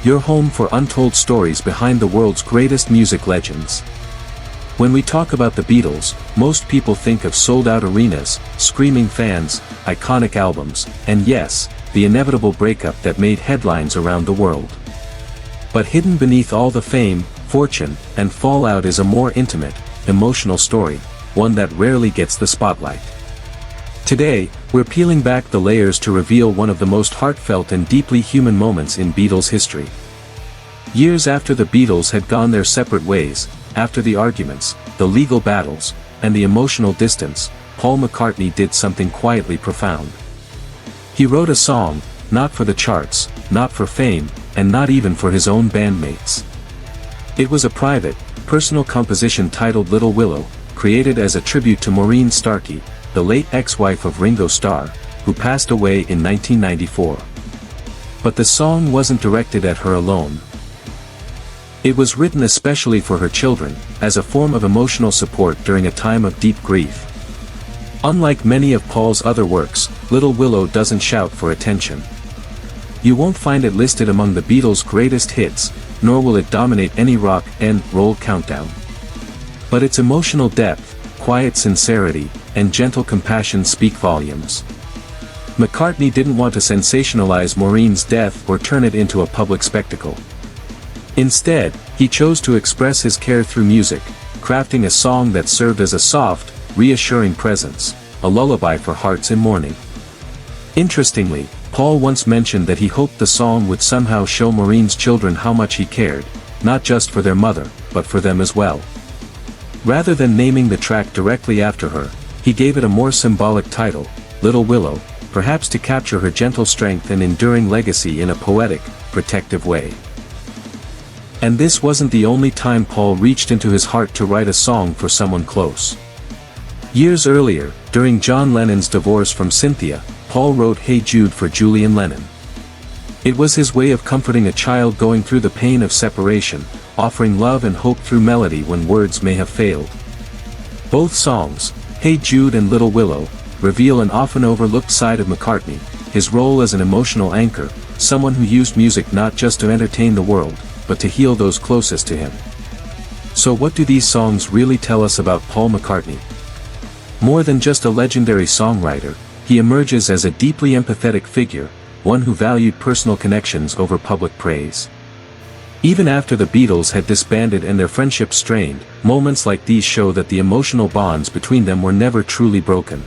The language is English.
your home for untold stories behind the world's greatest music legends. When we talk about the Beatles, most people think of sold-out arenas, screaming fans, iconic albums, and yes, the inevitable breakup that made headlines around the world. But hidden beneath all the fame, fortune, and fallout is a more intimate, emotional story, one that rarely gets the spotlight. Today, we're peeling back the layers to reveal one of the most heartfelt and deeply human moments in Beatles history. Years after the Beatles had gone their separate ways, after the arguments, the legal battles, and the emotional distance, Paul McCartney did something quietly profound. He wrote a song, not for the charts, not for fame, and not even for his own bandmates. It was a private, personal composition titled Little Willow, created as a tribute to Maureen Starkey, the late ex-wife of Ringo Starr, who passed away in 1994. But the song wasn't directed at her alone. It was written especially for her children, as a form of emotional support during a time of deep grief. Unlike many of Paul's other works, Little Willow doesn't shout for attention. You won't find it listed among the Beatles' greatest hits, nor will it dominate any rock and roll countdown. But its emotional depth, quiet sincerity, and gentle compassion speak volumes. McCartney didn't want to sensationalize Maureen's death or turn it into a public spectacle. Instead, he chose to express his care through music, crafting a song that served as a soft, reassuring presence, a lullaby for hearts in mourning. Interestingly, Paul once mentioned that he hoped the song would somehow show Maureen's children how much he cared, not just for their mother, but for them as well. Rather than naming the track directly after her, he gave it a more symbolic title, Little Willow, perhaps to capture her gentle strength and enduring legacy in a poetic, protective way. And this wasn't the only time Paul reached into his heart to write a song for someone close. Years earlier, during John Lennon's divorce from Cynthia, Paul wrote Hey Jude for Julian Lennon. It was his way of comforting a child going through the pain of separation, offering love and hope through melody when words may have failed. Both songs, Hey Jude and Little Willow, reveal an often overlooked side of McCartney, his role as an emotional anchor, someone who used music not just to entertain the world, but to heal those closest to him. So what do these songs really tell us about Paul McCartney? More than just a legendary songwriter, he emerges as a deeply empathetic figure, one who valued personal connections over public praise. Even after the Beatles had disbanded and their friendship strained, moments like these show that the emotional bonds between them were never truly broken.